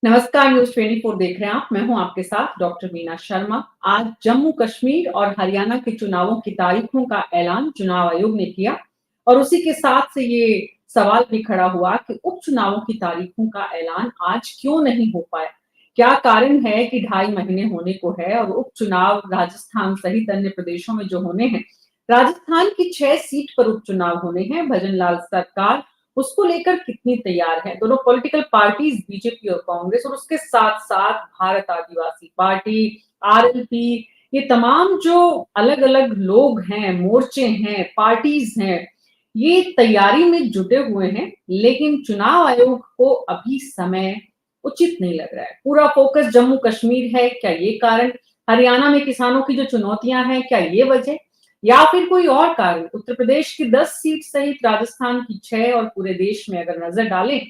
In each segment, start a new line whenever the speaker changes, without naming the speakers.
नमस्कार, न्यूज़ 24 देख रहे हैं आप। मैं हूं आपके साथ डॉक्टर मीना शर्मा। आज जम्मू कश्मीर और हरियाणा के चुनावों की तारीखों का ऐलान चुनाव आयोग ने किया और उसी के साथ से ये सवाल भी खड़ा हुआ कि उपचुनावों की तारीखों का ऐलान आज क्यों नहीं हो पाया। क्या कारण है कि 2.5 महीने होने को है और उपचुनाव राजस्थान सहित अन्य प्रदेशों में जो होने हैं। राजस्थान की 6 सीट पर उपचुनाव होने हैं। भजन लाल सरकार उसको लेकर कितनी तैयार है। दोनों पॉलिटिकल पार्टीज बीजेपी और कांग्रेस और उसके साथ साथ भारत आदिवासी पार्टी, आरएलपी, ये तमाम जो अलग अलग लोग हैं, मोर्चे हैं, पार्टीज हैं, ये तैयारी में जुटे हुए हैं। लेकिन चुनाव आयोग को अभी समय उचित नहीं लग रहा है। पूरा फोकस जम्मू कश्मीर है। क्या ये कारण? हरियाणा में किसानों की जो चुनौतियां हैं, क्या ये वजह, या फिर कोई और कारण? उत्तर प्रदेश की 10 सीट सहित राजस्थान की 6 और पूरे देश में अगर नजर डालें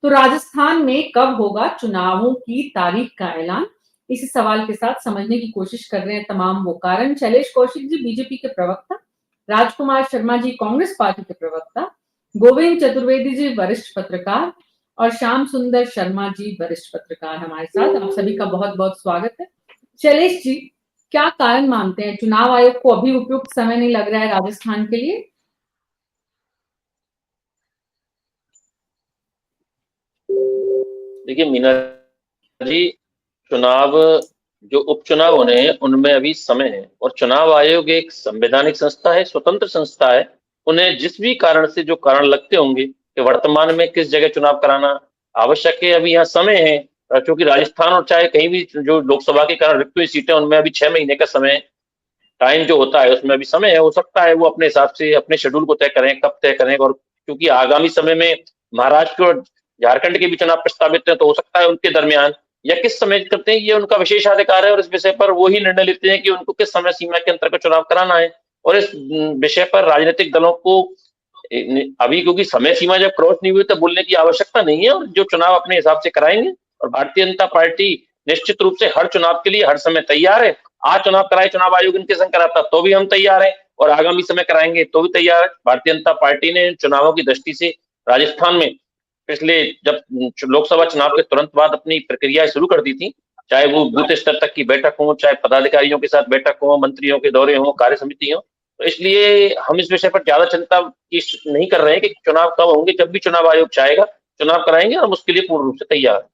तो राजस्थान में कब होगा चुनावों की तारीख का ऐलान? इसी सवाल के साथ समझने की कोशिश कर रहे हैं तमाम वो कारण। शैलेश कौशिक जी बीजेपी के प्रवक्ता, राजकुमार शर्मा जी कांग्रेस पार्टी के प्रवक्ता, गोविंद चतुर्वेदी जी वरिष्ठ पत्रकार और श्याम सुंदर शर्मा जी वरिष्ठ पत्रकार हमारे साथ। आप सभी का बहुत बहुत स्वागत है। शैलेश जी, क्या कारण मानते हैं चुनाव आयोग को अभी उपयुक्त समय नहीं लग रहा है राजस्थान के लिए?
देखिए मीना जी, चुनाव जो उपचुनाव होने हैं उनमें अभी समय है और चुनाव आयोग एक संवैधानिक संस्था है, स्वतंत्र संस्था है। उन्हें जिस भी कारण से जो कारण लगते होंगे कि वर्तमान में किस जगह चुनाव कराना आवश्यक है, अभी यहाँ समय है। क्योंकि राजस्थान और चाहे कहीं भी जो लोकसभा के कारण रिक्त हुई सीटें उनमें अभी 6 महीने का समय टाइम जो होता है उसमें अभी समय है। हो सकता है वो अपने हिसाब से अपने शेड्यूल को तय करें, कब तय करें। और क्योंकि आगामी समय में महाराष्ट्र और झारखंड के भी चुनाव प्रस्तावित है, तो हो सकता है उनके दरमियान या किस समय करते हैं ये उनका विशेषाधिकार है और इस विषय पर वो ही निर्णय लेते हैं कि उनको किस समय सीमा के अंतर्गत चुनाव कराना है। और इस विषय पर राजनीतिक दलों को अभी क्योंकि समय सीमा जब क्रॉस नहीं हुई तो बोलने की आवश्यकता नहीं है और जो चुनाव अपने हिसाब से कराएंगे। और भारतीय जनता पार्टी निश्चित रूप से हर चुनाव के लिए हर समय तैयार है। आज चुनाव कराए, चुनाव आयोग इनके संग कराता तो भी हम तैयार हैं और आगामी समय कराएंगे तो भी तैयार है। भारतीय जनता पार्टी ने चुनावों की दृष्टि से राजस्थान में पिछले जब लोकसभा चुनाव के तुरंत बाद अपनी प्रक्रिया शुरू कर दी थी, चाहे वो बूथ स्तर तक की बैठक हो, चाहे पदाधिकारियों के साथ बैठक हो, मंत्रियों के दौरे हो, कार्य समिति हो। तो इसलिए हम इस विषय पर ज्यादा चिंता नहीं कर रहे हैं कि चुनाव कब होंगे। जब भी चुनाव आयोग चाहेगा चुनाव कराएंगे और हम उसके लिए पूर्ण रूप से तैयार हैं।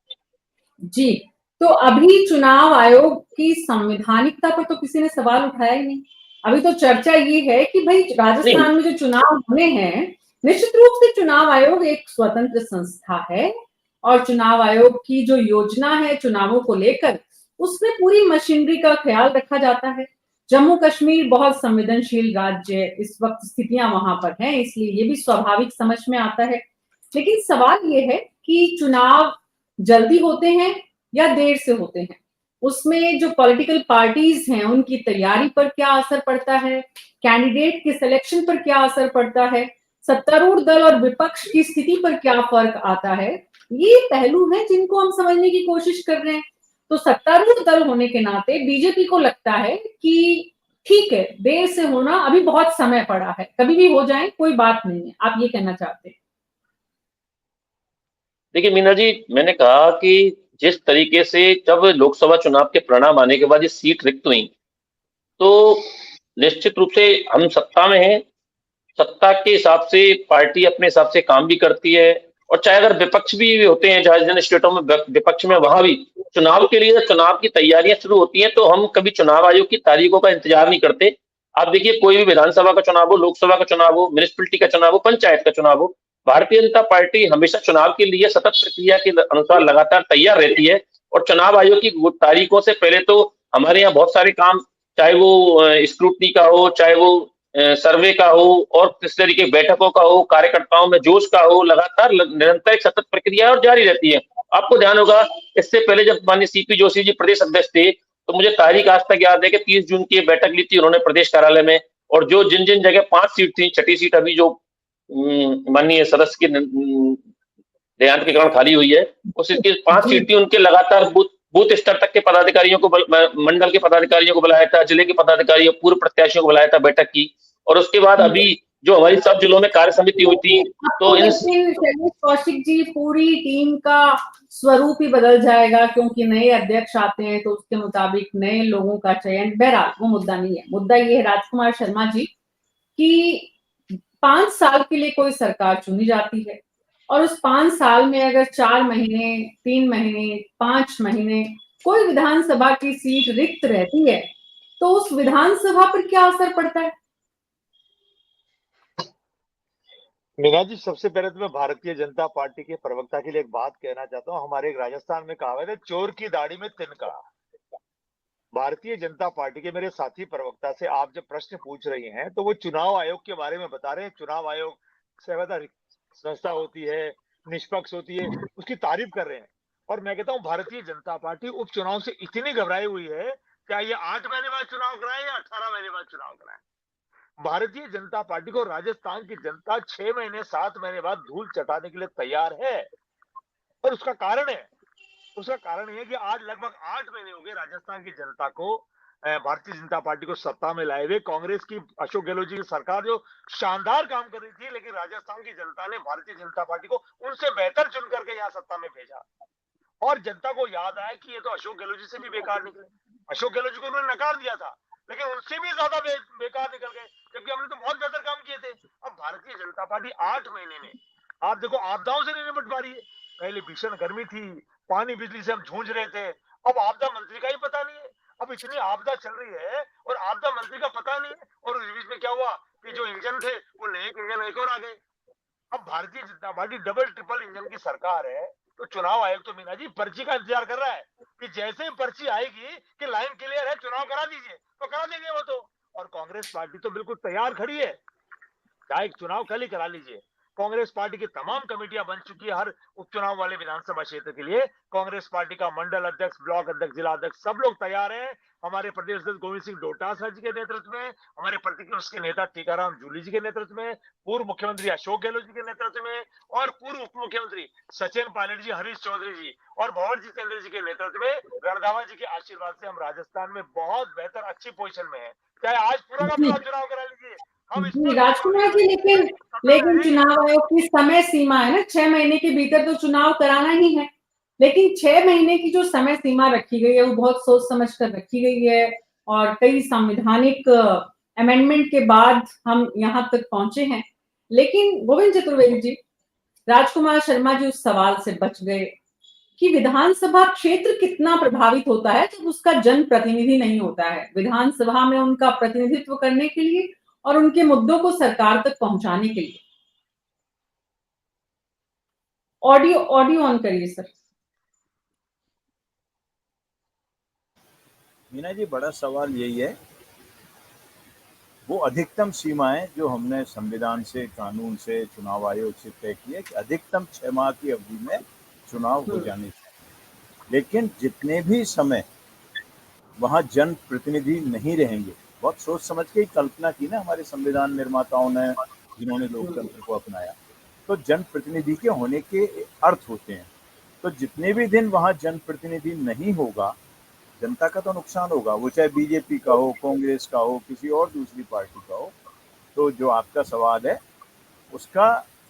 जी, तो अभी चुनाव आयोग की संवैधानिकता पर तो किसी ने सवाल उठाया ही नहीं। अभी तो चर्चा ये है कि भाई
नहीं,
राजस्थान में जो चुनाव होने हैं, निश्चित रूप से चुनाव आयोग एक स्वतंत्र संस्था है और चुनाव आयोग की जो योजना है चुनावों को लेकर, उसमें पूरी मशीनरी का ख्याल रखा जाता है। जम्मू कश्मीर बहुत संवेदनशील राज्य है, इस वक्त स्थितियां वहां पर हैं, इसलिए ये भी स्वाभाविक समझ में आता है। लेकिन सवाल ये है कि चुनाव जल्दी होते हैं या देर से होते हैं, उसमें जो पॉलिटिकल पार्टीज हैं उनकी तैयारी पर क्या असर पड़ता है, कैंडिडेट के सिलेक्शन पर क्या असर पड़ता है, सत्तारूढ़ दल और विपक्ष की स्थिति पर क्या फर्क आता है, ये पहलू हैं जिनको हम समझने की कोशिश कर रहे हैं। तो सत्तारूढ़ दल होने के नाते बीजेपी को लगता है कि ठीक है, देर से होना, अभी बहुत समय पड़ा है, कभी भी हो जाए कोई बात नहीं है। आप ये कहना चाहते हैं?
देखिए मीना जी, मैंने कहा कि जिस तरीके से जब लोकसभा चुनाव के परिणाम आने के बाद ये सीट रिक्त हुई, तो निश्चित रूप से हम सत्ता में हैं। सत्ता के हिसाब से पार्टी अपने हिसाब से काम भी करती है। और चाहे अगर विपक्ष भी होते हैं, चाहे जिन स्टेटों में विपक्ष में, वहां भी चुनाव के लिए चुनाव की तैयारियां शुरू होती हैं तो हम कभी चुनाव आयोग की तारीखों का इंतजार नहीं करते। आप देखिए, कोई भी विधानसभा का चुनाव हो, लोकसभा का चुनाव हो, म्यूनिसिपैलिटी का चुनाव हो, पंचायत का चुनाव हो, भारतीय जनता पार्टी हमेशा चुनाव के लिए सतत प्रक्रिया के अनुसार लगातार तैयार रहती है। और चुनाव आयोग की तारीखों से पहले तो हमारे यहाँ बहुत सारे काम, चाहे वो स्क्रूटनी का हो, चाहे वो सर्वे का हो और किस तरीके बैठकों का हो, कार्यकर्ताओं में जोश का हो, लगातार निरंतर एक सतत प्रक्रिया और जारी रहती है। आपको ध्यान होगा, इससे पहले जब माननीय सीपी जोशी जी प्रदेश अध्यक्ष थे तो मुझे तारीख आज तक याद है कि 30 जून की बैठक ली थी उन्होंने प्रदेश कार्यालय में। और जो जिन जिन जगह 5 सीट थी, छठी सीट अभी जो माननीय सदस्य के देहांत के कारण खाली हुई है, उस सीट की 5
जी।
सीट थी, उनके लगातार बूथ बूथ स्तर तक के पदाधिकारियों को, मंडल के पदाधिकारियों को बुलाया था, जिले के पदाधिकारियों, पूर्व प्रत्याशियों को बुलाया था बैठक की। और उसके बाद अभी जो हमारी सब जिलों में कार्य समिति हुई थी, तो इन
शैलेश कौशिक जी, पूरी टीम का स्वरूप ही बदल जाएगा क्योंकि नए अध्यक्ष आते हैं, तो उसके मुताबिक नए लोगों का चयन, बहरहाल वो मुद्दा नहीं है। मुद्दा ये है राजकुमार शर्मा जी कि 5 साल के लिए कोई सरकार चुनी जाती है और उस 5 साल में अगर 4 महीने, 3 महीने, 5 महीने कोई विधानसभा की सीट रिक्त रहती है, तो उस विधानसभा पर क्या असर पड़ता है?
मीना जी, सबसे पहले तो मैं भारतीय जनता पार्टी के प्रवक्ता के लिए एक बात कहना चाहता हूँ। हमारे एक राजस्थान में कहावत है, चोर की दाढ़ी में तिनका। भारतीय जनता पार्टी के मेरे साथी प्रवक्ता से आप जब प्रश्न पूछ रही हैं तो वो चुनाव आयोग के बारे में बता रहे हैं। चुनाव आयोग संवैधानिक संस्था होती है, निष्पक्ष होती है, उसकी तारीफ कर रहे हैं। और मैं कहता हूँ भारतीय जनता पार्टी उपचुनाव से इतनी घबराई हुई है, क्या ये 8 महीने बाद चुनाव कराए या 18 महीने बाद चुनाव कराए। भारतीय जनता पार्टी को राजस्थान की जनता 6 महीने 7 महीने बाद धूल चटाने के लिए तैयार है। और उसका कारण है कि आज लगभग 8 महीने हो गए राजस्थान की जनता को भारतीय जनता पार्टी को सत्ता में लाए हुए। कांग्रेस की अशोक गहलोत जी की सरकार जो शानदार काम कर रही थी, लेकिन राजस्थान की जनता ने भारतीय जनता पार्टी को उनसे बेहतर चुन करके यहाँ सत्ता में भेजा। और जनता को याद आया कि ये तो अशोक गहलोत जी से भी बेकार निकले। अशोक गहलोत जी को उन्होंने नकार दिया था, लेकिन उनसे भी ज्यादा बेकार निकल गए, जबकि हमने तो बहुत बेहतर काम किए थे। अब भारतीय जनता पार्टी 8 महीने में, आप देखो, आपदाओं से नहीं निपट पा रही है। पहले भीषण गर्मी थी, पानी बिजली से हम जूझ रहे थे, अब आपदा मंत्री का ही पता नहीं है। अब इतनी आपदा चल रही है और आपदा मंत्री का पता नहीं है। और उस बीच में क्या हुआ कि जो इंजन थे वो नए इंजन एक और आ गए। अब Bharatiya Janata party double triple engine की सरकार है, तो चुनाव आयोग तो मीना जी पर्ची का इंतजार कर रहा है कि जैसे ही पर्ची आएगी कि लाइन क्लियर है, चुनाव करा दीजिए, तो करा देंगे वो तो। और कांग्रेस पार्टी तो बिल्कुल तैयार खड़ी है, चाहे चुनाव कल ही करा लीजिए। कांग्रेस पार्टी की तमाम कमेटियां बन चुकी है हर उपचुनाव वाले विधानसभा क्षेत्र के लिए। कांग्रेस पार्टी का मंडल अध्यक्ष, ब्लॉक अध्यक्ष, जिला अध्यक्ष सब लोग तैयार हैं। हमारे प्रदेश अध्यक्ष गोविंद सिंह डोटासरा जी के नेतृत्व में, हमारे प्रतिपक्ष के नेता टीकाराम जूली जी के नेतृत्व में, पूर्व मुख्यमंत्री अशोक गहलोत जी के नेतृत्व में, और पूर्व उप मुख्यमंत्री सचिन पायलट जी, हरीश चौधरी जी और भंवर जितेंद्र जी के नेतृत्व में, रणधावा जी के आशीर्वाद से हम राजस्थान में बहुत बेहतर अच्छी पोजीशन में है। चाहे आज पूरा का पूरा चुनाव करा लीजिए, हम
जी राजकुमार जी, लेकिन चुनाव आयोग की समय सीमा है ना, 6 महीने के भीतर तो चुनाव कराना ही है। लेकिन 6 महीने की जो समय सीमा रखी गई है वो बहुत सोच समझ कर रखी गई है और कई संवैधानिक अमेंडमेंट के बाद हम यहाँ तक पहुंचे हैं। लेकिन गोविंद चतुर्वेदी जी, राजकुमार शर्मा जी उस सवाल से बच गए कि विधानसभा क्षेत्र कितना प्रभावित होता है जब उसका जनप्रतिनिधि नहीं होता है विधानसभा में उनका प्रतिनिधित्व करने के लिए और उनके मुद्दों को सरकार तक पहुंचाने के लिए। ऑडियो ऑन करिए सर।
मीना जी, बड़ा सवाल यही है, वो अधिकतम सीमाएं जो हमने संविधान से, कानून से, चुनाव आयोग से तय की है कि अधिकतम 6 माह की अवधि में चुनाव हो जाने चाहिए। लेकिन जितने भी समय वहां जनप्रतिनिधि नहीं रहेंगे, बहुत सोच समझ के कल्पना की ना हमारे संविधान निर्माताओं ने, जिन्होंने लोकतंत्र को अपनाया। तो जनप्रतिनिधि के होने के अर्थ होते हैं। तो जितने भी दिन वहां जनप्रतिनिधि नहीं होगा, जनता का तो नुकसान होगा, वो चाहे बीजेपी का हो, कांग्रेस का हो, किसी और दूसरी पार्टी का हो। तो जो आपका सवाल है उसका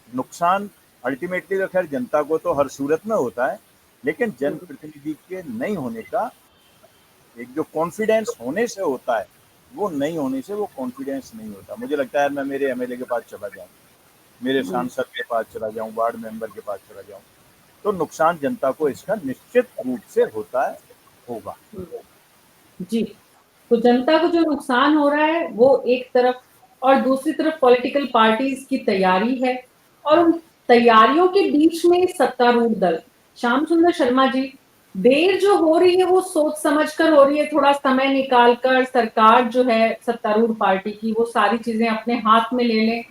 नुकसान अल्टीमेटली तो खैर जनता को तो हर सूरत में होता है, लेकिन जनप्रतिनिधि के नहीं होने का एक जो कॉन्फिडेंस होने से होता है, वो नहीं होने से वो कॉन्फिडेंस नहीं होता। मुझे लगता है मैं मेरे एमएलए के पास चला जाऊँ, मेरे सांसद के पास चला जाऊँ, वार्ड मेंबर के पास चला जाऊँ, तो नुकसान जनता को इसका निश्चित रूप से होता है, होगा।
जी, तो जनता को जो नुकसान हो रहा है वो एक तरफ, और दूसरी तरफ पॉलिटिकल पार्टीज की तैयारी है, और उन तैयारियों के बीच में सत्तारूढ़ दल। श्याम सुंदर शर्मा जी, देर जो हो रही है वो सोच समझकर हो रही है, थोड़ा समय निकालकर सरकार जो है सत्तारूढ़ पार्टी की वो सारी चीजें अपने हाथ में ले लें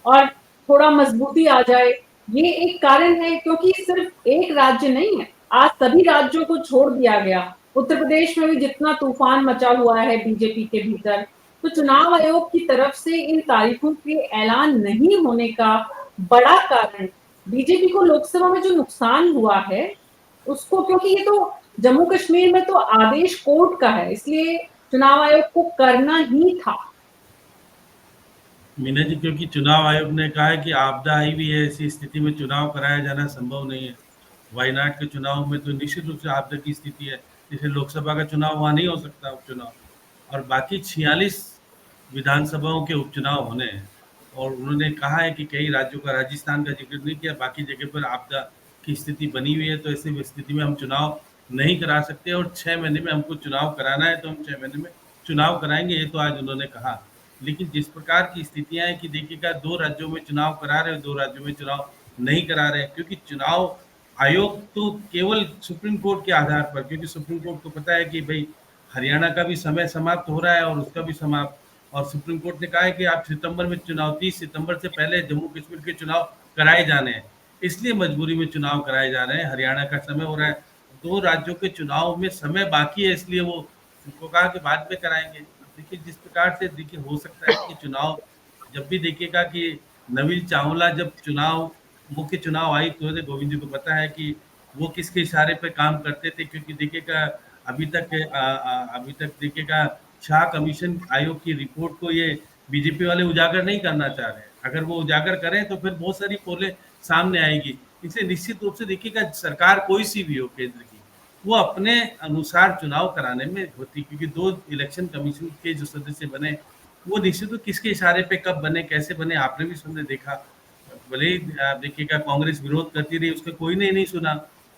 और थोड़ा मजबूती आ जाए, ये एक कारण है। क्योंकि सिर्फ एक राज्य नहीं है, आज सभी राज्यों को छोड़ दिया गया। उत्तर प्रदेश में भी जितना तूफान मचा हुआ है बीजेपी के भीतर, तो चुनाव आयोग की तरफ से इन तारीखों के ऐलान नहीं होने का बड़ा कारण बीजेपी को लोकसभा में जो नुकसान हुआ है उसको, क्योंकि ये तो जम्मू कश्मीर में तो आदेश कोर्ट का है, इसलिए चुनाव आयोग को करना ही था।
मीना जी, क्योंकि चुनाव आयोग ने कहा है कि आपदा आई हुई है, ऐसी स्थिति में चुनाव कराया जाना संभव नहीं है। वायनाड के चुनाव में तो निश्चित रूप से आपदा की स्थिति है, जैसे लोकसभा का चुनाव वहाँ नहीं हो सकता उपचुनाव, और बाकी 46 विधानसभाओं के उपचुनाव होने हैं। और उन्होंने कहा है कि कई राज्यों का, राजस्थान का जिक्र नहीं किया, बाकी जगह पर आपदा की स्थिति बनी हुई है, तो ऐसी स्थिति में हम चुनाव नहीं करा सकते, और 6 महीने में हमको चुनाव कराना है तो हम 6 महीने में चुनाव कराएंगे, ये तो आज उन्होंने कहा। लेकिन जिस प्रकार की स्थितियां हैं कि देखिएगा, 2 राज्यों में चुनाव करा रहे हैं, 2 राज्यों में चुनाव नहीं करा रहे हैं, क्योंकि चुनाव आयोग तो केवल सुप्रीम कोर्ट के आधार पर, क्योंकि सुप्रीम कोर्ट को पता है कि भाई हरियाणा का भी समय समाप्त हो रहा है और उसका भी समाप्त, और सुप्रीम कोर्ट ने कहा है कि आप सितंबर में चुनाव, 30 सितंबर से पहले जम्मू कश्मीर के चुनाव कराए जाने हैं, इसलिए मजबूरी में चुनाव कराए जा रहे हैं। हरियाणा का समय हो रहा है, 2 राज्यों के चुनाव में समय बाकी है, इसलिए वो उनको कहा कि बाद में कराएंगे। देखिए जिस प्रकार से देखिए हो सकता है कि चुनाव, जब भी देखिएगा कि नवीन चावला जब चुनाव, मुख्य चुनाव आयुक्त हुए थे, गोविंद जी को पता है कि वो किसके इशारे पे काम करते थे, क्योंकि देखिएगा अभी तक देखिएगा शाह कमीशन आयोग की रिपोर्ट को ये बीजेपी वाले उजागर नहीं करना चाह रहे हैं। अगर वो उजागर करें तो फिर बहुत सारी पोलें सामने आएगी। इसलिए निश्चित रूप से देखिएगा, सरकार कोई सी भी हो केंद्र की, वो अपने अनुसार चुनाव कराने में होती, क्योंकि 2 इलेक्शन कमीशन के जो सदस्य बने, वो निश्चित रूप किसके इशारे पे कब बने, कैसे बने, आपने भी सबने देखा। भले ही आप देखिएगा कांग्रेस विरोध करती रही, उसका कोई ने नहीं सुना।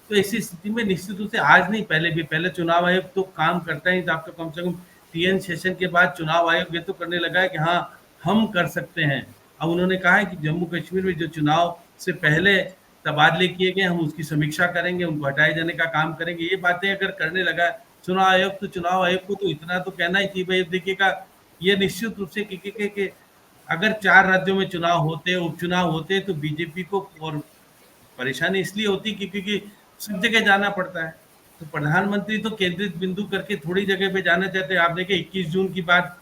तो ऐसी स्थिति में निश्चित रूप से आज नहीं, पहले चुनाव आयोग तो काम करता ही था, आपका कम से कम टीएन सेशन के बाद चुनाव आयोग ये तो करने लगा है कि हाँ हम कर सकते हैं। अब उन्होंने कहा है कि जम्मू कश्मीर में जो चुनाव से पहले तबादले किए गए, हम उसकी समीक्षा करेंगे, उनको हटाए जाने का काम करेंगे। ये बातें अगर करने लगा चुनाव आयोग, तो चुनाव आयोग को तो इतना तो कहना ही थी भाई, देखिएगा ये निश्चित रूप से कि अगर 4 राज्यों में चुनाव होते, उपचुनाव होते, तो बीजेपी को और परेशानी इसलिए होती क्योंकि सब जगह जाना पड़ता है। तो प्रधानमंत्री तो केंद्रित बिंदु करके थोड़ी जगह पे जाना चाहते हैं। आप देखिए 21 जून की बात,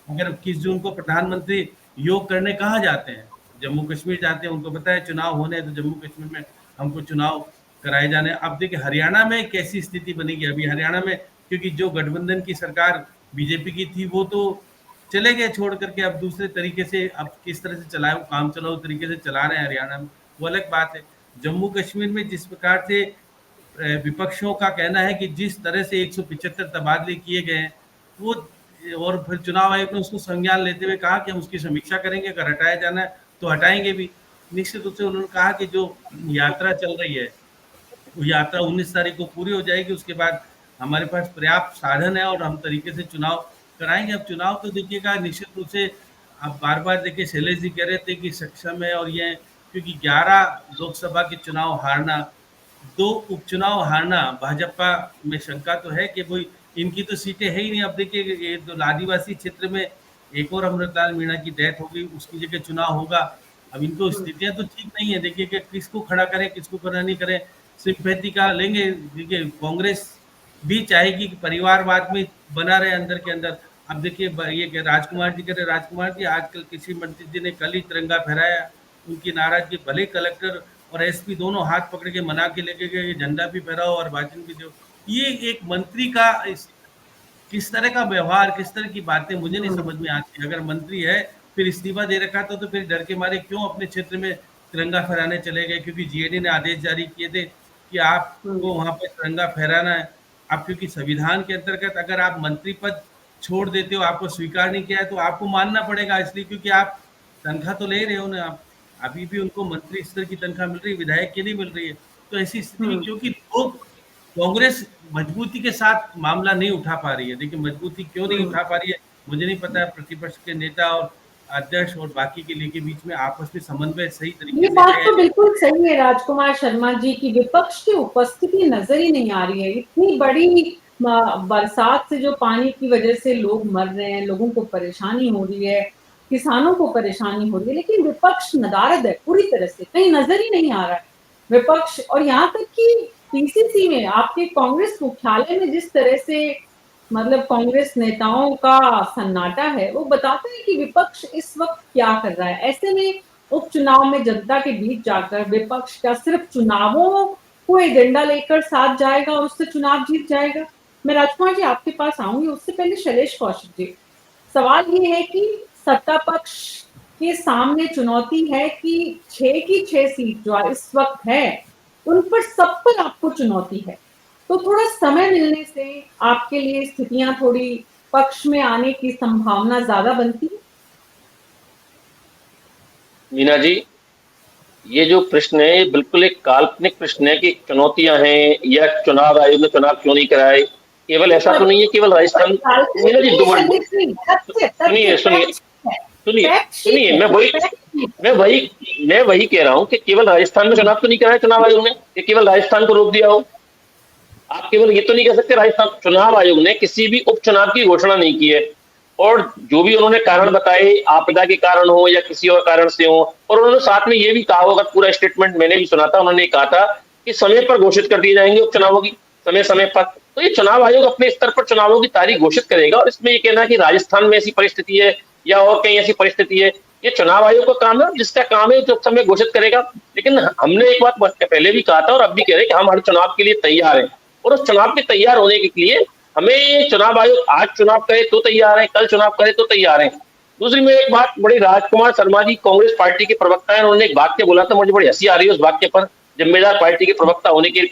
अगर 21 जून को प्रधानमंत्री योग करने कहाँ जाते हैं, जम्मू कश्मीर जाते हैं, उनको पता है चुनाव होने हैं, तो जम्मू कश्मीर में हमको चुनाव कराए जाने। अब देखिए हरियाणा में कैसी स्थिति बनेगी। अभी हरियाणा में, क्योंकि जो गठबंधन की सरकार बीजेपी की थी, वो तो चले गए छोड़ करके, अब दूसरे तरीके से, अब किस तरह से चलाए, काम चलाओ तरीके से चला रहे हैं हरियाणा में, वो अलग बात है। जम्मू कश्मीर में जिस प्रकार से विपक्षों का कहना है कि जिस तरह से 175 तबादले किए गए हैं, वो, और फिर चुनाव आयोग ने उसको संज्ञान लेते हुए कहा कि हम उसकी समीक्षा करेंगे, अगर हटाया जाना है तो हटाएंगे भी। निश्चित रूप से उन्होंने कहा कि जो यात्रा चल रही है, वो यात्रा 19 तारीख को पूरी हो जाएगी, उसके बाद हमारे पास पर्याप्त साधन है और हम तरीके से चुनाव कराएंगे। अब चुनाव तो देखिएगा निश्चित रूप से, अब बार बार देखिए शैलेश जी कह रहे थे कि सक्षम है, और ये क्योंकि 11 लोकसभा के चुनाव हारना, 2 उपचुनाव हारना, भाजपा में शंका तो है कि भाई इनकी तो सीटें है ही नहीं। अब देखिए ये तो आदिवासी क्षेत्र में एक और अमृतलाल मीणा की डेथ हो गई, उसकी जगह चुनाव होगा। अब इनको स्थितियां तो ठीक नहीं है, देखिए कि किसको खड़ा करें, किसको खड़ा नहीं करें, सिंपैथी का लेंगे। देखिए कांग्रेस भी चाहेगी कि परिवारवाद में बना रहे अंदर के अंदर। अब देखिए ये राजकुमार जी कह रहे, राजकुमार जी आजकल कृषि मंत्री जी ने कल ही तिरंगा फहराया, उनकी नाराजगी, भले कलेक्टर और एसपी दोनों हाथ पकड़ के मना के लेके गए, झंडा भी फहराओ और भाषण भी दो। ये एक मंत्री का किस तरह का व्यवहार, किस तरह की बातें मुझे नहीं समझ में आती। अगर मंत्री है, फिर इस्तीफा दे रखा था, तो फिर डर के मारे क्यों अपने क्षेत्र में तिरंगा फहराने चले गए, क्योंकि जीएडी ने आदेश जारी किए थे कि आपको वहां पर तिरंगा फहराना है। अब क्योंकि संविधान के अंतर्गत अगर आप मंत्री पद छोड़ देते हो, आपको स्वीकार नहीं किया है, तो आपको मानना पड़ेगा, इसलिए क्योंकि आप तनख्वाह तो ले रहे हो ना। आप अभी भी उनको मंत्री स्तर की तनख्वाह मिल रही है, विधायक की नहीं मिल रही है। तो ऐसी स्थिति में क्योंकि लोग, कांग्रेस मजबूती के साथ मामला नहीं उठा पा रही है। देखिए मजबूती क्यों नहीं उठा पा रही है, मुझे नहीं पता है। प्रतिपक्ष के नेता और अध्यक्ष और बाकी के लिए के बीच में आपस में समन्वय सही तरीके
ये
से
बात
है।
तो बिल्कुल सही है राजकुमार शर्मा जी की, विपक्ष की उपस्थिति नजर ही नहीं आ रही है। इतनी बड़ी बरसात से जो पानी की वजह से लोग मर रहे हैं, लोगों को परेशानी हो रही है, किसानों को परेशानी हो रही है, लेकिन विपक्ष नदारद है पूरी तरह से, कहीं नजर ही नहीं आ रहा है विपक्ष। और यहाँ तक कि पीसीसी में, आपके कांग्रेस मुख्यालय में जिस तरह से मतलब कांग्रेस नेताओं का सन्नाटा है, वो बताते हैं कि विपक्ष इस वक्त क्या कर रहा है। ऐसे में उपचुनाव में जनता के बीच जाकर विपक्ष का सिर्फ चुनावों को एजेंडा लेकर साथ जाएगा और उससे चुनाव जीत जाएगा। मैं राजकुमार जी आपके पास आऊंगी, उससे पहले शैलेश कौशिक जी, सवाल ये है कि सत्ता पक्ष के सामने चुनौती है कि 6 की 6 सीट जो इस वक्त है, उन पर सब पर आपको चुनौती है। तो थोड़ा समय मिलने से आपके लिए स्थितियां थोड़ी पक्ष में आने की संभावना ज्यादा बनती है।
मीना जी, ये जो प्रश्न है ये बिल्कुल एक काल्पनिक प्रश्न है कि चुनौतियां हैं या चुनाव आयोग ने चुनाव क्यों नहीं कराए। केवल ऐसा तो नहीं है केवल राजस्थान। मीना जी, 2 मिनट सुनिए सुनिए सुनिए सुनिए, मैं वही कह रहा हूँ कि केवल राजस्थान में चुनाव तो नहीं कराया चुनाव आयोग ने, कि केवल राजस्थान को रोक दिया हो। आप केवल ये तो नहीं कह सकते राजस्थान। चुनाव आयोग ने किसी भी उपचुनाव की घोषणा नहीं की है, और जो भी उन्होंने कारण बताए, आपदा के कारण हो या किसी और कारण से हो, और उन्होंने साथ में ये भी कहा होगा, पूरा स्टेटमेंट मैंने भी सुना था, उन्होंने कहा था कि समय पर घोषित कर दिए जाएंगे उपचुनावों की, समय समय पर। तो ये चुनाव आयोग अपने स्तर पर चुनावों की तारीख घोषित करेगा, और इसमें ये कहना कि राजस्थान में ऐसी परिस्थिति है या और कहीं ऐसी परिस्थिति है, ये चुनाव आयोग का काम है, जिसका काम है जो समय घोषित करेगा। लेकिन हमने एक बात पहले भी कहा था और अब भी कह रहे हैं कि हम हर चुनाव के लिए तैयार हैं, और उस चुनाव के तैयार होने के लिए हमें चुनाव आयोग आज चुनाव करे तो तैयार है, कल चुनाव करे तो तैयार है। दूसरी में एक बात, बड़ी राजकुमार शर्मा जी कांग्रेस पार्टी के प्रवक्ता है, उन्होंने एक वाक्य बोला था, मुझे बड़ी हंसी आ रही है उस वाक्य पर, जिम्मेदार पार्टी के प्रवक्ता होने के।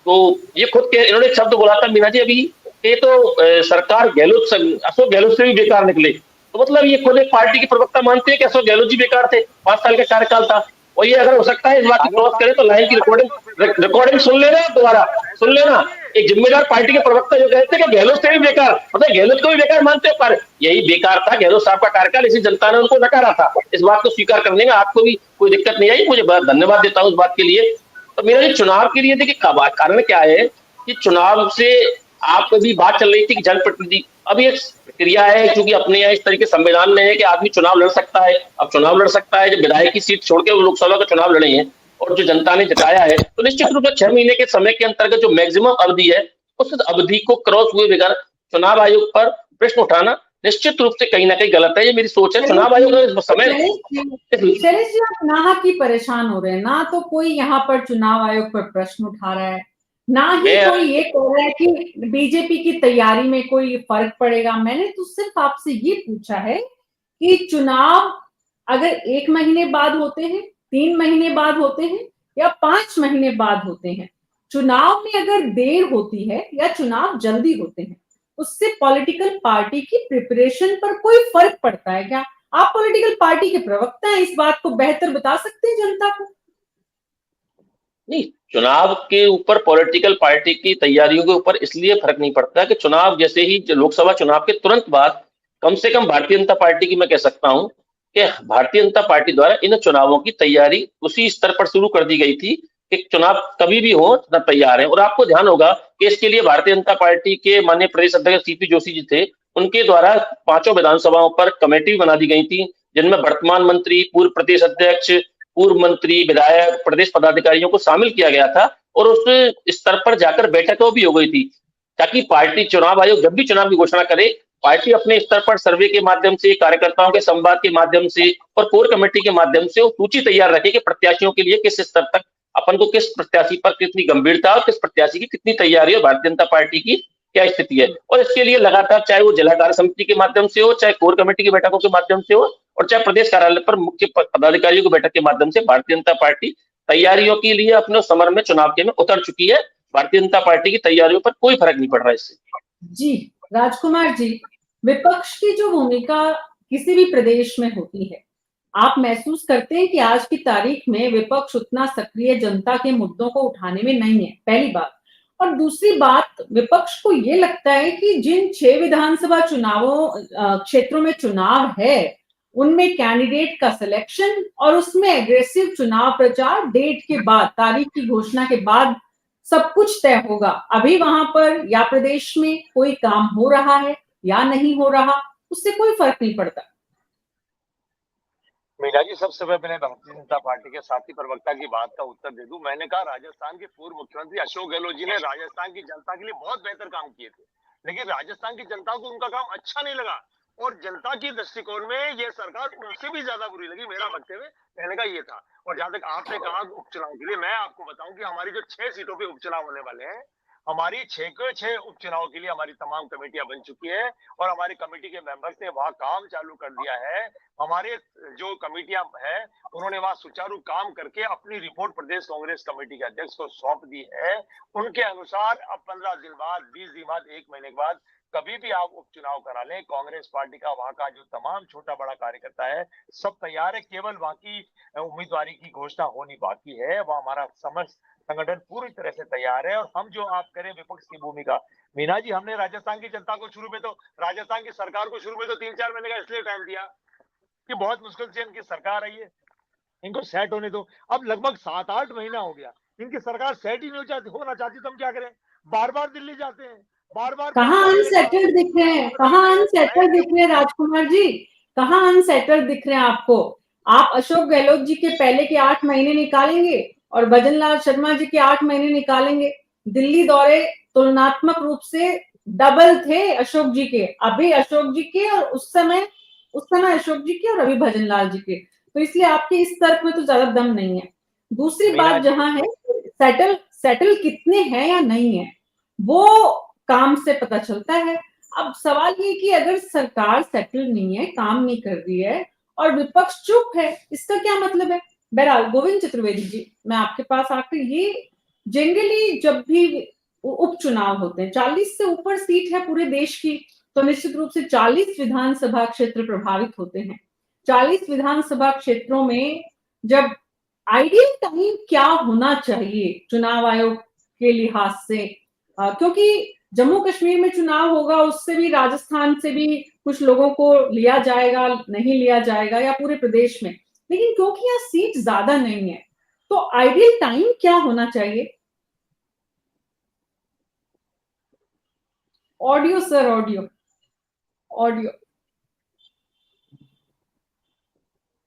तो ये खुद के इन्होंने एक शब्द बोला था मीना जी अभी, ये तो सरकार अशोक गहलोत से भी बेकार निकले। तो मतलब ये खुद एक पार्टी के प्रवक्ता मानते हैं कि अशोक गहलोत जी बेकार थे, 5 साल का कार्यकाल था। और ये अगर हो सकता है इस बात की क्रॉस करे तो लाइन की रिकॉर्डिंग सुन लेना, दोबारा सुन लेना। एक जिम्मेदार पार्टी के प्रवक्ता जो कहते हैं कि गहलोत से भी बेकार, मतलब गहलोत को भी बेकार मानते हो, पर यही बेकार था गहलोत साहब का कार्यकाल, इसी जनता ने उनको नकारा था। इस बात को स्वीकार करने में आपको भी कोई दिक्कत नहीं आई, मुझे बड़ा धन्यवाद देता हूँ उस बात के लिए। तो मेरा ये चुनाव के लिए देखिए कारण क्या है कि चुनाव से आप भी बात चल रही थी कि जनप्रतिनिधि, अब ये प्रक्रिया है क्योंकि अपने यहाँ इस तरीके संविधान में है कि आदमी चुनाव लड़ सकता है। अब चुनाव लड़ सकता है, जब विधायक की सीट छोड़ के वो लोकसभा का चुनाव लड़े हैं और जो जनता ने जिताया है, तो निश्चित रूप से 6 महीने के समय के अंतर्गत जो मैक्सिमम अवधि है, उस अवधि को क्रॉस हुए बगैर चुनाव आयोग पर प्रश्न उठाना निश्चित रूप से कहीं ना कहीं गलत है। ये मेरी सोच है। चुनाव आयोग का समय
शैलेश जी, आप नाहक ही परेशान हो रहे हैं ना, तो कोई यहाँ पर चुनाव आयोग पर प्रश्न उठा रहा है, ना ही कोई ये कह रहा है कि बीजेपी की तैयारी में कोई फर्क पड़ेगा। मैंने तो सिर्फ आपसे ये पूछा है कि चुनाव अगर 1 महीने बाद होते हैं, 3 महीने बाद होते हैं या 5 महीने बाद होते हैं, चुनाव में अगर देर होती है या चुनाव जल्दी होते हैं, उससे पॉलिटिकल पार्टी की प्रिपरेशन पर कोई फर्क पड़ता है क्या? आप पॉलिटिकल पार्टी के प्रवक्ता हैं, इस बात को बेहतर बता सकते हैं जनता को।
नहीं, चुनाव के ऊपर पॉलिटिकल पार्टी की तैयारियों के ऊपर इसलिए फर्क नहीं पड़ता कि चुनाव जैसे ही लोकसभा चुनाव के तुरंत बाद कम से कम भारतीय जनता पार्टी की मैं कह सकता हूं कि भारतीय जनता पार्टी द्वारा इन चुनावों की तैयारी उसी स्तर पर शुरू कर दी गई थी कि चुनाव कभी भी हो ना तैयार है। और आपको ध्यान होगा कि इसके लिए भारतीय जनता पार्टी के माननीय प्रदेश अध्यक्ष सीपी जोशी जी थे, उनके द्वारा 5 विधानसभाओं पर कमेटी बना दी गई थी, जिनमें वर्तमान मंत्री, पूर्व प्रदेश अध्यक्ष, पूर्व मंत्री, विधायक, प्रदेश पदाधिकारियों को शामिल किया गया था, और उस स्तर पर जाकर बैठकें भी हो गई थी, ताकि पार्टी चुनाव आयोग जब भी चुनाव की घोषणा करे, पार्टी अपने स्तर पर सर्वे के माध्यम से, कार्यकर्ताओं के संवाद के माध्यम से और कोर कमेटी के माध्यम से वो सूची तैयार रखे कि प्रत्याशियों के लिए किस स्तर तक अपन को, किस प्रत्याशी पर कितनी गंभीरता और किस प्रत्याशी की कितनी तैयारी है, भारतीय जनता पार्टी की क्या स्थिति है। और इसके लिए लगातार चाहे वो जिला कार्य समिति के माध्यम से हो, चाहे कोर कमेटी की बैठकों के माध्यम से हो, और चाहे प्रदेश कार्यालय पर मुख्य पदाधिकारियों की बैठक के माध्यम से भारतीय जनता पार्टी तैयारियों के लिए अपने समर में चुनाव के में उतर चुकी है। भारतीय जनता पार्टी की तैयारियों पर कोई फर्क नहीं पड़ रहा है इससे।
जी राजकुमार जी, विपक्ष की जो भूमिका किसी भी प्रदेश में होती है, आप महसूस करते हैं कि आज की तारीख में विपक्ष उतना सक्रिय जनता के मुद्दों को उठाने में नहीं है, पहली बात। और दूसरी बात, विपक्ष को ये लगता है कि जिन 6 विधानसभा क्षेत्रों में चुनाव है, उनमें कैंडिडेट का सिलेक्शन और उसमें एग्रेसिव चुनाव प्रचार डेट के बाद, तारीख की घोषणा के बाद सब कुछ तय होगा। अभी वहां पर या प्रदेश में कोई काम हो रहा है या नहीं हो रहा, उससे कोई फर्क नहीं पड़ता।
मीना जी, सबसे पहले मैंने भारतीय जनता पार्टी के साथी प्रवक्ता की बात का उत्तर दे दूं। मैंने कहा राजस्थान के पूर्व मुख्यमंत्री अशोक गहलोत जी ने राजस्थान की जनता के लिए बहुत बेहतर काम किए थे, लेकिन राजस्थान की जनता को उनका काम अच्छा नहीं लगा, और जनता की दृष्टिकोण में ये सरकार उनसे भी ज्यादा बुरी लगी। मेरा वक्तव्य कहने का ये था। और जहां तक आपने कहा उपचुनाव के लिए, मैं आपको बताऊं कि हमारी जो 6 सीटों पे उपचुनाव होने वाले हैं, हमारी 6 के 6 उपचुनाव के लिए हमारी तमाम कमेटियां बन चुकी है और हमारी कमेटी के मेंबर्स ने वहां काम चालू कर दिया है। हमारे जो कमेटियां हैं उन्होंने वहां सुचारू काम करके अपनी रिपोर्ट प्रदेश कांग्रेस कमेटी के अध्यक्ष को सौंप दी है। उनके अनुसार अब 15 दिन बाद, 20 दिन बाद, 1 महीने के बाद कभी भी आप उपचुनाव करा लें। कांग्रेस पार्टी का वहां का जो तमाम छोटा बड़ा कार्यकर्ता है सब तैयार है, केवल वहां की उम्मीदवारी की घोषणा होनी बाकी है। वह हमारा समस्त संगठन पूरी तरह से तैयार है। और हम जो आप करें विपक्ष की भूमिका, मीना जी, हमने राजस्थान की जनता को शुरू में तो, राजस्थान की सरकार को शुरू में तो 3-4 महीने का इसलिए टाइम दिया कि बहुत मुश्किल से इनकी सरकार आई है, इनको सेट होने दो। अब लगभग 7-8 महीना हो गया, इनकी सरकार सेट ही नहीं होना चाहती, तो हम क्या करें? बार बार दिल्ली जाते हैं, बार बार
कहाँ अनसेटल्ड दिख रहे हैं, कहाँ अनसेटल्ड दिख रहे हैं राजकुमार जी, कहाँ अनसेटल्ड दिख रहे हैं आपको? आप अशोक गहलोत जी के पहले के 8 महीने निकालेंगे और भजनलाल शर्मा जी के 8 महीने निकालेंगे। दिल्ली दौरे तुलनात्मक रूप से डबल थे अशोक जी के, अभी अशोक जी के और उस समय अशोक जी के और अभी भजनलाल जी के, तो इसलिए आपके इस तर्क में तो ज्यादा दम नहीं है। दूसरी बात जहां है, सेटल कितने हैं या नहीं है वो काम से पता चलता है। अब सवाल ये कि अगर सरकार सेटल नहीं है, काम नहीं कर रही है और विपक्ष चुप है, इसका क्या मतलब है? बहरहाल गोविंद चतुर्वेदी जी, मैं आपके पास आकर, ये जनरली जब भी उपचुनाव होते हैं, 40 से ऊपर सीट है पूरे देश की, तो निश्चित रूप से 40 विधानसभा क्षेत्र प्रभावित होते हैं। 40 विधानसभा क्षेत्रों में जब आइडियल टाइम क्या होना चाहिए चुनाव आयोग के लिहाज से, क्योंकि जम्मू कश्मीर में चुनाव होगा, उससे भी राजस्थान से भी कुछ लोगों को लिया जाएगा, नहीं लिया जाएगा, या पूरे प्रदेश में, लेकिन क्योंकि यहाँ सीट ज्यादा नहीं है, तो आइडियल टाइम क्या होना चाहिए? Audio sir, audio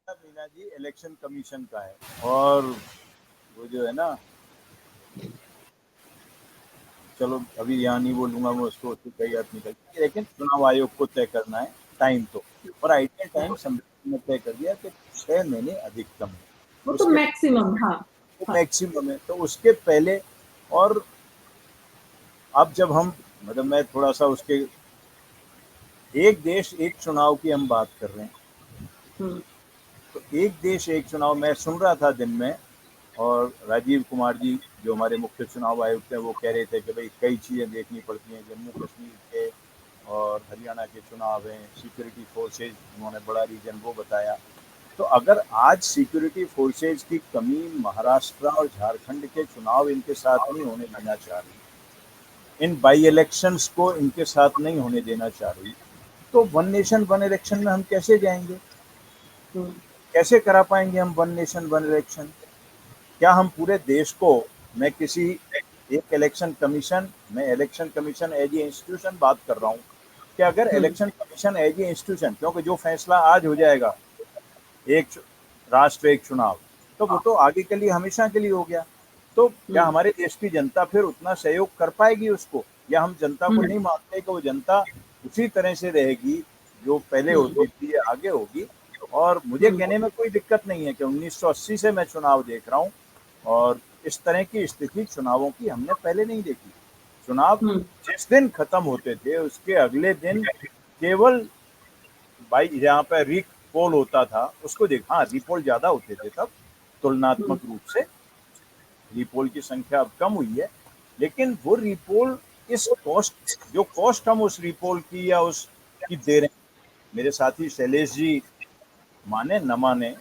Meena ji, election commission का है और वो जो है ना, चलो अभी यहाँ नहीं बोलूंगा मैं उसको कई बात निकल, लेकिन चुनाव आयोग को तय करना है टाइम तो, और आइडियल टाइम संविधान ने तय कर दिया कि 6 महीने अधिकतम है,
वो तो मैक्सिमम, हाँ
मैक्सिमम है, तो उसके पहले। और अब जब हम, मतलब मैं थोड़ा सा उसके, एक देश एक चुनाव की हम बात कर रहे हैं, तो एक देश एक चुनाव, मैं सुन रहा था दिन में, और राजीव कुमार जी जो हमारे मुख्य चुनाव आयुक्त हैं वो कह रहे थे कि भाई कई चीज़ें देखनी पड़ती हैं, जम्मू कश्मीर के और हरियाणा के चुनाव हैं, सिक्योरिटी फोर्सेज, उन्होंने बड़ा रीजन वो बताया। तो अगर आज सिक्योरिटी फोर्सेज की कमी महाराष्ट्र और झारखंड के चुनाव इनके साथ नहीं होने देना चाह रही, इन बाई इलेक्शंस को इनके साथ नहीं होने देना चाह रही, तो वन नेशन वन इलेक्शन में हम कैसे जाएंगे? कैसे करा पाएंगे हम वन नेशन वन इलेक्शन? क्या हम पूरे देश को, मैं किसी एक इलेक्शन कमीशन, मैं election commission as a institution बात कर रहा हूँ, कि अगर election commission as a institution, क्योंकि जो फैसला आज हो जाएगा एक राष्ट्र एक चुनाव, तो वो तो आगे के लिए हमेशा के लिए हो गया, तो क्या हमारे देश की जनता फिर उतना सहयोग कर पाएगी उसको, या हम जनता को नहीं मानते कि वो जनता उसी तरह से रहेगी जो पहले होती थी, आगे होगी? और मुझे कहने में कोई दिक्कत नहीं है कि 1980 से मैं चुनाव देख रहा हूँ और इस तरह की स्थिति चुनावों की हमने पहले नहीं देखी। चुनाव जिस दिन खत्म होते थे उसके अगले दिन केवल भाई जहाँ पे रीपोल होता था उसको देखा, हाँ रीपोल ज्यादा होते थे तब तुलनात्मक रूप से, रीपोल की संख्या अब कम हुई है, लेकिन वो रीपोल इस कॉस्ट, जो कॉस्ट हम उस रीपोल की या उसकी दे रहे हैं, मेरे साथी शैलेश जी माने न माने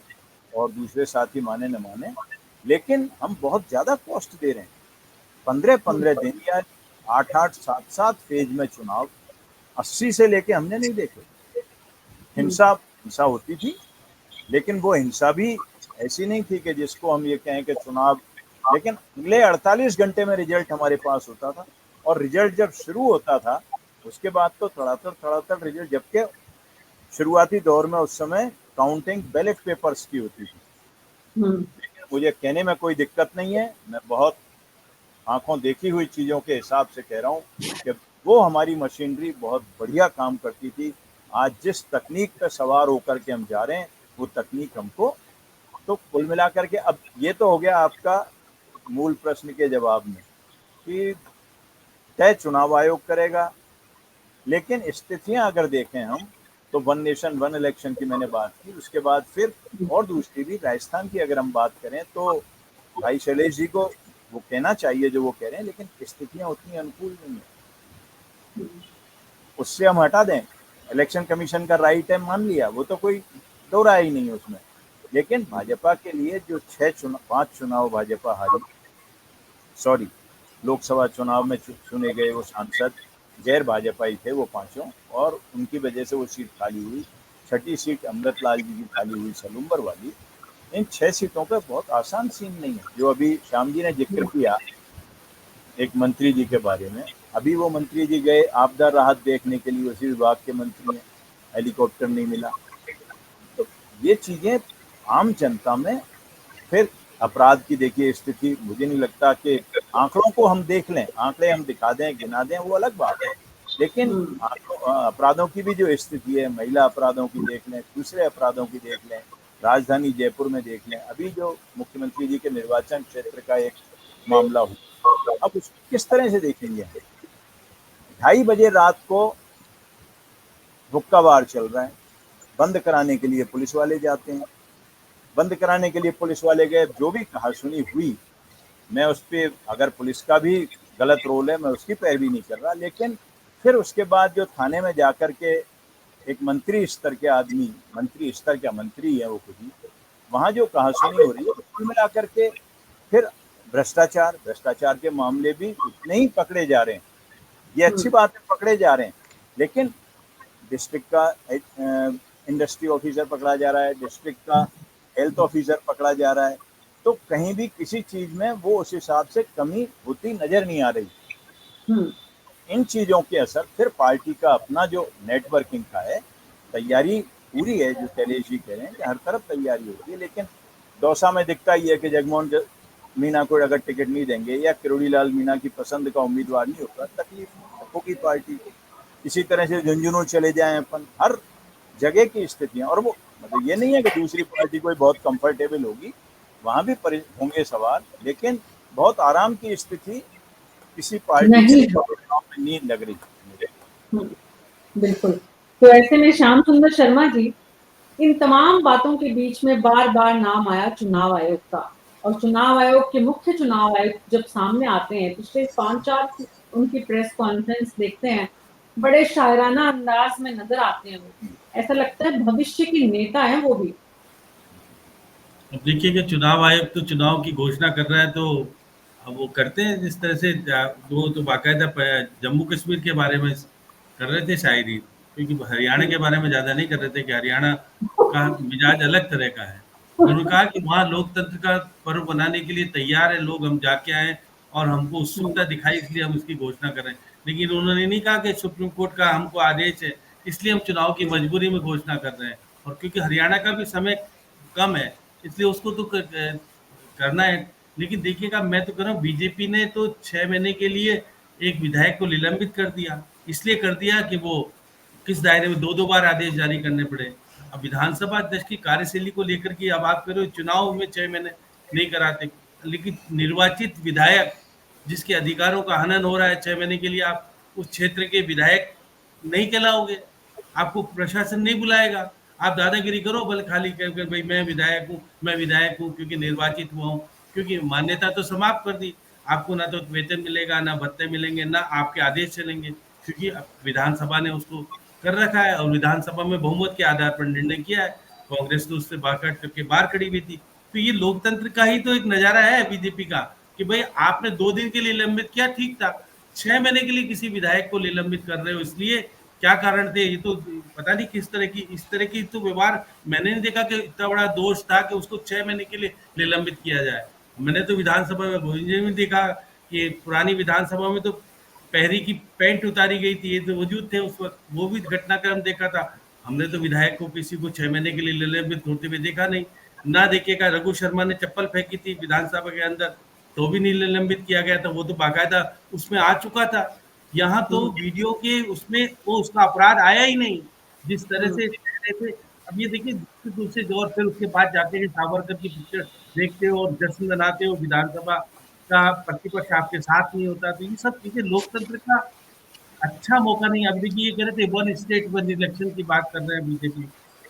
और दूसरे साथी माने न माने, लेकिन हम बहुत ज्यादा कॉस्ट दे रहे हैं। 15-15 दिन या 8-8, 7-7 फेज में चुनाव 80 से लेके हमने नहीं देखे। हिंसा होती थी, लेकिन वो हिंसा भी ऐसी नहीं थी कि जिसको हम ये कहें कि चुनाव, लेकिन अगले 48 घंटे में रिजल्ट हमारे पास होता था, और रिजल्ट जब शुरू होता था उसके बाद तो धड़ाधड़ रिजल्ट, जबकि शुरुआती दौर में उस समय काउंटिंग बैलेट पेपर्स की होती थी। लेकिन मुझे कहने में कोई दिक्कत नहीं है, मैं बहुत आंखों देखी हुई चीजों के हिसाब से कह रहा हूँ कि वो हमारी मशीनरी बहुत बढ़िया काम करती थी। आज जिस तकनीक पर सवार होकर के हम जा रहे हैं वो तकनीक हमको, तो कुल मिलाकर के, अब ये तो हो गया आपका मूल प्रश्न के जवाब में कि तय चुनाव आयोग करेगा। लेकिन स्थितियां अगर देखें हम तो वन नेशन वन इलेक्शन की मैंने बात की, उसके बाद फिर और दूसरी भी राजस्थान की अगर हम बात करें तो भाई शैलेश जी को वो कहना चाहिए जो वो कह रहे हैं, लेकिन स्थितियां उतनी अनुकूल नहीं है, उससे हम हटा दें। इलेक्शन कमीशन का राइट है, मान लिया, वो तो कोई दो राय ही नहीं है उसमें। लेकिन भाजपा के लिए जो 5 चुनाव भाजपा हारी, सॉरी लोकसभा चुनाव में चुने गए वो सांसद गैर भाजपाई थे वो पांचों, और उनकी वजह से वो सीट खाली हुई। 6ठी सीट अमृतलाल जी की खाली हुई सलूम्बर वाली। इन 6 सीटों पे बहुत आसान सीन नहीं है। जो अभी श्याम जी ने जिक्र किया एक मंत्री जी के बारे में, अभी वो मंत्री जी गए आपदा राहत देखने के लिए, उसी विभाग के मंत्री हैं, हेलीकॉप्टर नहीं मिला। तो ये चीजें आम जनता में, फिर अपराध की देखिए स्थिति, मुझे नहीं लगता कि आंकड़ों को हम देख लें, आंकड़े हम दिखा दें गिना दें वो अलग बात है, लेकिन अपराधों की भी जो स्थिति है, महिला अपराधों की देख लें, दूसरे अपराधों की देख लें, राजधानी जयपुर में देख लें, अभी जो मुख्यमंत्री जी के निर्वाचन क्षेत्र का एक मामला हुआ, अब उसको किस तरह से देखेंगे। 2:30 बजे रात को हुक्का बार चल रहा है, बंद कराने के लिए पुलिस वाले जाते हैं, बंद कराने के लिए पुलिस वाले गए, जो भी कहा सुनी हुई, मैं उस पर, अगर पुलिस का भी गलत रोल है मैं उसकी पैरवी नहीं कर रहा, लेकिन फिर उसके बाद जो थाने में जाकर के एक मंत्री स्तर के आदमी, मंत्री स्तर का मंत्री है वो खुद ही, वहाँ जो कहा सुनी हो रही है उसमें मिला करके फिर भ्रष्टाचार के मामले भी उतने ही पकड़े जा रहे हैं। ये अच्छी बात है, पकड़े जा रहे हैं, लेकिन डिस्ट्रिक्ट का इंडस्ट्री ऑफिसर पकड़ा जा रहा है, डिस्ट्रिक्ट का हेल्थ ऑफिसर पकड़ा जा रहा है, तो कहीं भी किसी चीज में वो उस हिसाब से कमी होती नजर नहीं आ रही। इन चीजों के असर फिर पार्टी का अपना जो नेटवर्किंग का है, तैयारी पूरी है, जो शैलेश जी कह रहे हैं कि हर तरफ तैयारी होती है, लेकिन दौसा में दिखता ही है कि जगमोहन मीना को अगर टिकट नहीं देंगे या किरोड़ी लाल मीना की पसंद का उम्मीदवार नहीं होगा, तकलीफ होगी पार्टी को। इसी तरह से झुंझुनू चले जाएं अपन, हर जगह की स्थितियां, और वो मतलब ये नहीं है कि दूसरी पार्टी कोई बहुत कंफर्टेबल होगी, वहां भी होंगे सवाल, लेकिन बहुत आराम की स्थिति किसी पार्टी के में नींद लग रही है।
बिल्कुल। तो ऐसे में श्याम सुंदर शर्मा जी, इन तमाम बातों के बीच में बार बार नाम आया चुनाव आयोग का, और चुनाव आयोग के मुख्य चुनाव आयुक्त जब सामने आते हैं, पिछले 5-4 उनकी प्रेस कॉन्फ्रेंस देखते हैं, बड़े शायराना अंदाज में नजर आते हैं वो, ऐसा लगता है भविष्य के नेता हैं वो भी।
अब देखिए कि चुनाव आयोग तो चुनाव की घोषणा कर रहा है, तो अब वो करते हैं जिस तरह से, वो तो बाकायदा जम्मू कश्मीर के बारे में कर रहे थे शायरी, क्योंकि हरियाणा के बारे में ज़्यादा नहीं कर रहे थे कि हरियाणा का मिजाज अलग तरह का है। उन्होंने कहा कि वहाँ लोकतंत्र का पर्व बनाने के लिए तैयार है लोग, हम जाके आए और हमको उत्सुकता दिखाई इसलिए हम इसकी घोषणा कर रहे हैं। लेकिन उन्होंने नहीं कहा कि सुप्रीम कोर्ट का हमको आदेश है इसलिए हम चुनाव की मजबूरी में घोषणा कर रहे हैं, और क्योंकि हरियाणा का भी समय कम है इसलिए उसको तो करना है। लेकिन देखिएगा, मैं तो कह रहा हूँ बीजेपी ने तो 6 महीने के लिए एक विधायक को निलंबित कर दिया, इसलिए कर दिया कि वो किस दायरे में 2-2 बार आदेश जारी करने पड़े। अब विधानसभा अध्यक्ष की कार्यशैली को लेकर के अब आप कह रहे हो चुनाव में 6 महीने नहीं कराते, लेकिन निर्वाचित विधायक जिसके अधिकारों का हनन हो रहा है 6 महीने के लिए आप उस क्षेत्र के विधायक नहीं कहलाओगे, आपको प्रशासन नहीं बुलाएगा। आप दादागिरी करो भले, खाली कर भाई मैं विधायक हूँ क्योंकि निर्वाचित हुआ हूँ, क्योंकि मान्यता तो समाप्त कर दी। आपको ना तो वेतन मिलेगा, ना भत्ते मिलेंगे, ना आपके आदेश चलेंगे, क्योंकि विधानसभा ने उसको कर रखा है और विधानसभा में बहुमत के आधार पर निर्णय किया है। कांग्रेस तो उससे बाहर करके बाहर खड़ी हुई थी। तो ये लोकतंत्र का ही तो एक नजारा है बीजेपी का, कि भाई आपने 2 दिन के लिए निलंबित किया, ठीक था, 6 महीने के लिए किसी विधायक को निलंबित कर रहे हो, इसलिए क्या कारण थे? ये तो पता नहीं किस तरह की, इस तरह की तो व्यवहार मैंने नहीं देखा कि इतना बड़ा दोष था कि उसको 6 महीने के लिए निलंबित किया जाए। मैंने तो विधानसभा में गोविंद में देखा कि पुरानी विधानसभा में तो पहरी की पैंट उतारी गई थी, ये तो वजूद थे उस वक्त, वो भी घटनाक्रम देखा था। हमने तो विधायक को किसी को 6 महीने के लिए निलंबित होते हुए देखा नहीं। ना देखिएगा, रघु शर्मा ने चप्पल फेंकी थी विधानसभा के अंदर, तो भी निलंबित किया गया था, वो तो बाकायदा उसमें आ चुका था। यहाँ तो वीडियो के उसमें वो उसका अपराध आया ही नहीं, जिस तरह से कह रहे थे। अब ये देखिए, दूसरे दौर, फिर उसके बाद जाते हैं सावरकर की पिक्चर देखते हो और जश्न मनाते हो विधानसभा आपका प्रतिपक्ष आपके साथ नहीं होता, तो ये सब चीजें लोकतंत्र का अच्छा मौका नहीं। अब देखिए ये कह रहे थे वन स्टेट वन इलेक्शन की बात कर रहे हैं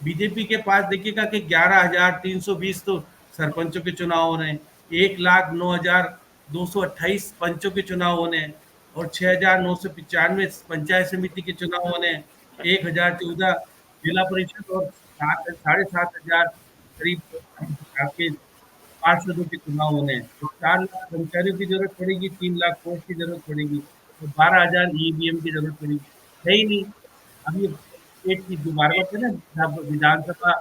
बीजेपी के पास देखिएगा कि 11,320 तो सरपंचों के चुनाव होने हैं, 1,09,228 पंचों के चुनाव होने हैं और 6,995 पंचायत समिति के चुनाव होने हैं, 1,014 जिला परिषद और 7,500 करीब आपके पार्षदों के चुनाव होने हैं। तो 4 लाख कर्मचारियों की जरूरत पड़ेगी, 3 लाख पोस्ट की जरूरत पड़ेगी, तो 12,000 ईवीएम की जरूरत पड़ेगी। है ही नहीं। अब ये एक चीज दोबारा बात है ना, विधानसभा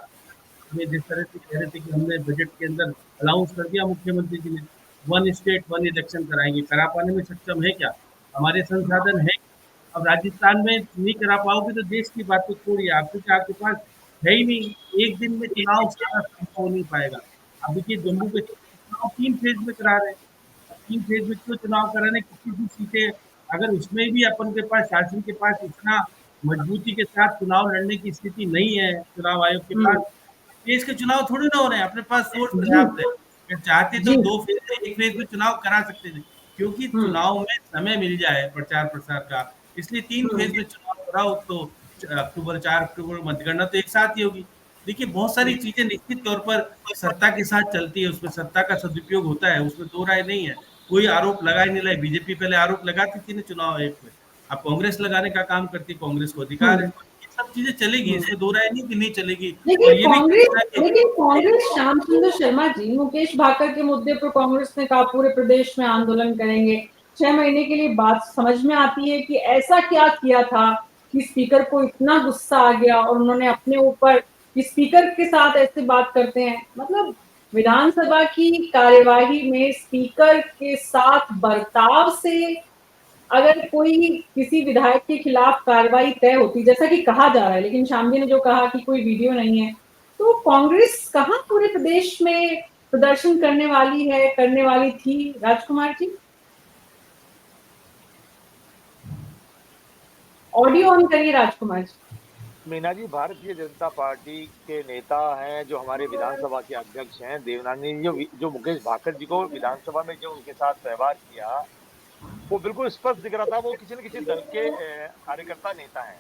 में जिस तरह से कह रहे थे कि हमने बजट के अंदर अलाउंस कर दिया मुख्यमंत्री जी ने, वन स्टेट वन इलेक्शन कराएंगे, करा पाने में सक्षम है क्या? हमारे संसाधन है? अब राजस्थान में नहीं करा पाओगे तो देश की बात तो छोड़िए, आप क्योंकि आपके पास है ही नहीं। एक दिन में चुनाव सारा संभव हो नहीं पाएगा। अब देखिए जम्मू कश्मीर चुनाव 3 फेज में करा रहे हैं, 3 फेज में क्यों चुनाव कराने, किसी भी सीटें अगर उसमें भी अपन के पास शासन के पास इतना मजबूती के साथ चुनाव लड़ने की स्थिति नहीं है, चुनाव आयोग के पास देश के चुनाव थोड़ी ना हो रहे हैं, अपने पास सोर्स पर्याप्त है। अगर चाहते तो 2 फेज में 1 फेज में चुनाव करा सकते थे, क्योंकि चुनाव में समय मिल जाए प्रचार प्रसार का, इसलिए 3 फेज में चुनाव कराओ। तो अक्टूबर 4 अक्टूबर मतगणना तो एक साथ ही होगी। देखिए बहुत सारी चीजें निश्चित तौर पर सत्ता के साथ चलती है, उसमें सत्ता का सदुपयोग होता है, उसमें दो राय नहीं है। कोई आरोप लगा ही नहीं रहा है। बीजेपी पहले आरोप लगाती थी ना चुनाव आयोग पे, अब कांग्रेस लगाने का काम करती, कांग्रेस को अधिकार है। ये सब चीजें चलेगी, इसमें दो राय नहीं कि नहीं चलेगी। और ये भी
लेकिन कांग्रेस श्याम सुंदर शर्मा जी, मुकेश भाकर के मुद्दे पर कांग्रेस ने कहा पूरे प्रदेश में आंदोलन करेंगे। 6 महीने के लिए बात समझ में आती है कि ऐसा क्या किया था कि स्पीकर को इतना गुस्सा आ गया और उन्होंने अपने ऊपर कि स्पीकर के साथ ऐसे बात करते हैं। मतलब विधानसभा की कार्यवाही में स्पीकर के साथ बर्ताव से अगर कोई किसी विधायक के खिलाफ कार्रवाई तय होती, जैसा कि कहा जा रहा है, लेकिन श्याम जी ने जो कहा कि कोई वीडियो नहीं है, तो कांग्रेस कहाँ पूरे प्रदेश में प्रदर्शन करने वाली थी राजकुमार जी? ऑडियो ऑन करिए राजकुमार जी।
मीना जी, भारतीय जनता पार्टी के नेता हैं जो हमारे विधानसभा के अध्यक्ष हैं देवनानी जी, जो मुकेश भाकर जी को विधानसभा में जो उनके साथ व्यवहार किया वो बिल्कुल स्पष्ट दिख रहा था वो किसी न किसी दल के कार्यकर्ता नेता हैं।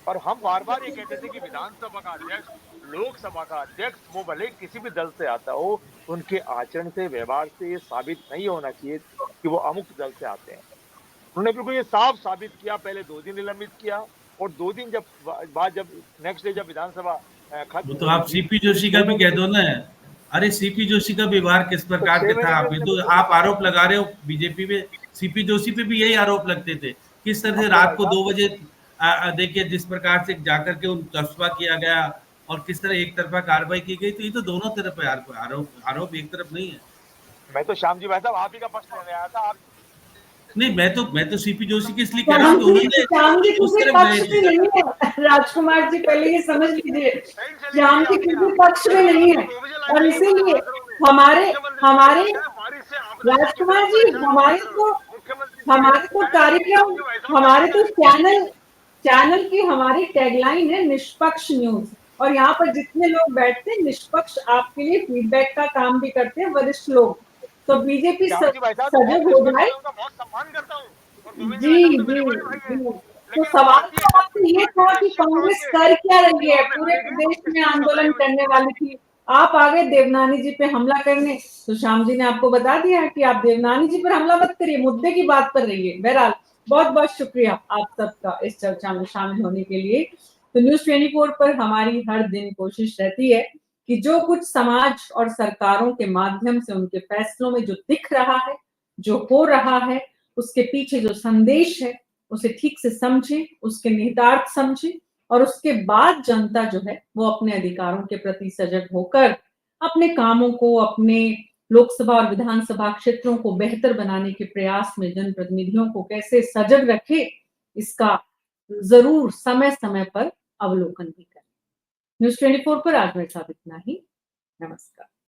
और हम बार बार ये कहते थे कि विधानसभा का अध्यक्ष, लोकसभा का अध्यक्ष, वो भले किसी भी दल से आता हो, उनके आचरण से, व्यवहार से ये साबित नहीं होना चाहिए कि वो अमुक दल से आते हैं। उन्होंने बिल्कुल ये साफ साबित किया। पहले 2 दिन निलंबित किया और 2 दिन जब नेक्स्ट डे जब विधानसभा
वो तो आप सीपी जोशी का भी कह दो ना। अरे सीपी जोशी का व्यवहार किस प्रकार का था? तो आप आरोप लगा रहे हो बीजेपी में, सीपी जोशी पे भी यही आरोप लगते थे। किस तरह से रात को 2 बजे देखिए जिस प्रकार से जाकर के उन कस्बा किया गया और किस तरह एक तरफा कार्रवाई की गई, तो ये तो दोनों तरफ है आरोप एक तरफ नहीं है।
मैं तो श्याम जी भाई साहब आप ही का पक्ष लेने आया था। आप
नहीं, मैं तो सीपी जोशी की इसलिए कह रहा हूँ उन्होंने
उस तरफ पक्ष में नहीं है राजकुमार जी, पहले ये समझ लीजिए, श्याम जी किसी पक्ष में नहीं है। और इसीलिए हमारे राजकुमार जी हमारे तो कार्यक्रम, हमारे तो चैनल की हमारी टैगलाइन है निष्पक्ष न्यूज, और यहाँ पर जितने लोग बैठते हैं निष्पक्ष आपके लिए फीडबैक का काम भी करते हैं वरिष्ठ लोग। तो बीजेपी सजग हो जाए। जी। तो सवाल तो आपसे ये था कि कांग्रेस कर क्या रही है, पूरे प्रदेश में आंदोलन करने वाली थी, आप आ गए देवनानी जी पे हमला करने। तो श्याम जी ने आपको बता दिया कि आप देवनानी जी पर हमला मत करिए, मुद्दे की बात पर रहिए। बहरहाल बहुत बहुत शुक्रिया आप सबका इस चर्चा में शामिल होने के लिए। तो न्यूज़ 24 पर हमारी हर दिन कोशिश रहती है कि जो कुछ समाज और सरकारों के माध्यम से उनके फैसलों में जो दिख रहा है, जो हो रहा है, उसके पीछे जो संदेश है उसे ठीक से समझे, उसके निहितार्थ समझे और उसके बाद जनता जो है वो अपने अधिकारों के प्रति सजग होकर अपने कामों को, अपने लोकसभा और विधानसभा क्षेत्रों को बेहतर बनाने के प्रयास में जनप्रतिनिधियों को कैसे सजग रखे, इसका जरूर समय समय पर अवलोकन भी करें। न्यूज़ 24 पर आज मेरे साथ इतना ही। नमस्कार।